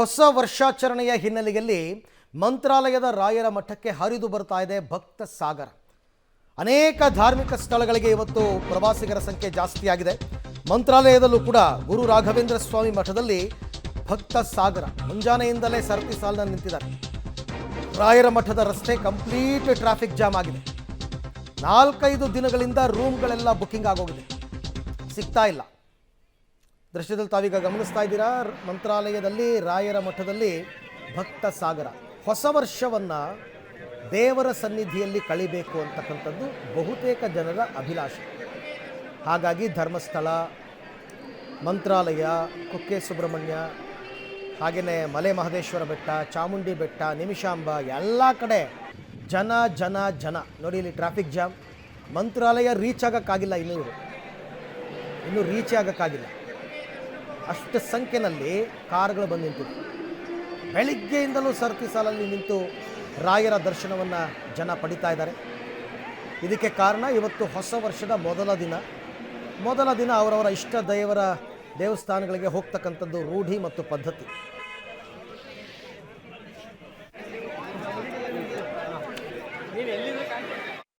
ಹೊಸ ವರ್ಷಾಚರಣೆಯ ಹಿನ್ನೆಲೆಯಲ್ಲಿ ಮಂತ್ರಾಲಯದ ರಾಯರ ಮಠಕ್ಕೆ ಹರಿದು ಬರ್ತಾ ಇದೆ ಭಕ್ತ ಸಾಗರ. ಅನೇಕ ಧಾರ್ಮಿಕ ಸ್ಥಳಗಳಿಗೆ ಇವತ್ತು ಪ್ರವಾಸಿಗರ ಸಂಖ್ಯೆ ಜಾಸ್ತಿಯಾಗಿದೆ. ಮಂತ್ರಾಲಯದಲ್ಲೂ ಕೂಡ ಗುರು ರಾಘವೇಂದ್ರ ಸ್ವಾಮಿ ಮಠದಲ್ಲಿ ಭಕ್ತ ಸಾಗರ ಮುಂಜಾನೆಯಿಂದಲೇ ಸರತಿ ಸಾಲಿನಲ್ಲಿ ನಿಂತಿದ್ದಾರೆ. ರಾಯರ ಮಠದ ರಸ್ತೆ ಕಂಪ್ಲೀಟ್ ಟ್ರಾಫಿಕ್ ಜಾಮ್ ಆಗಿದೆ. 4-5 ದಿನಗಳಿಂದ ರೂಮ್ಗಳೆಲ್ಲ ಬುಕ್ಕಿಂಗ್ ಆಗೋಗಿದೆ, ಸಿಗ್ತಾ ಇಲ್ಲ. ದೃಶ್ಯದಲ್ಲಿ ತಾವೀಗ ಗಮನಿಸ್ತಾ ಇದ್ದೀರಾ, ಮಂತ್ರಾಲಯದಲ್ಲಿ ರಾಯರ ಮಠದಲ್ಲಿ ಭಕ್ತ ಸಾಗರ. ಹೊಸ ವರ್ಷವನ್ನು ದೇವರ ಸನ್ನಿಧಿಯಲ್ಲಿ ಕಳಿಬೇಕು ಅಂತಕ್ಕಂಥದ್ದು ಬಹುತೇಕ ಜನರ ಅಭಿಲಾಷೆ. ಹಾಗಾಗಿ ಧರ್ಮಸ್ಥಳ, ಮಂತ್ರಾಲಯ, ಕುಕ್ಕೆ ಸುಬ್ರಹ್ಮಣ್ಯ, ಹಾಗೆಯೇ ಮಲೆ ಮಹದೇಶ್ವರ ಬೆಟ್ಟ, ಚಾಮುಂಡಿ ಬೆಟ್ಟ, ನಿಮಿಷಾಂಬ ಎಲ್ಲ ಕಡೆ ಜನ ಜನ ಜನ. ನೋಡಿ ಇಲ್ಲಿ ಟ್ರಾಫಿಕ್ ಜಾಮ್. ಮಂತ್ರಾಲಯ ರೀಚ್ ಆಗೋಕ್ಕಾಗಿಲ್ಲ, ಇನ್ನೂ ರೀಚ್ ಆಗೋಕ್ಕಾಗಿಲ್ಲ. ಅಷ್ಟು ಸಂಖ್ಯೆಯಲ್ಲಿ ಕಾರುಗಳು ಬಂದು ನಿಂತಿವೆ. ಬೆಳಿಗ್ಗೆಯಿಂದಲೂ ಸರತಿ ಸಾಲಲ್ಲಿ ನಿಂತು ರಾಯರ ದರ್ಶನವನ್ನು ಜನ ಪಡಿತಾ ಇದ್ದಾರೆ. ಇದಕ್ಕೆ ಕಾರಣ ಇವತ್ತು ಹೊಸ ವರ್ಷದ ಮೊದಲ ದಿನ ಅವರವರ ಇಷ್ಟ ದೇವರ ದೇವಸ್ಥಾನಗಳಿಗೆ ಹೋಗ್ತಕ್ಕಂಥದ್ದು ರೂಢಿ ಮತ್ತು ಪದ್ಧತಿ.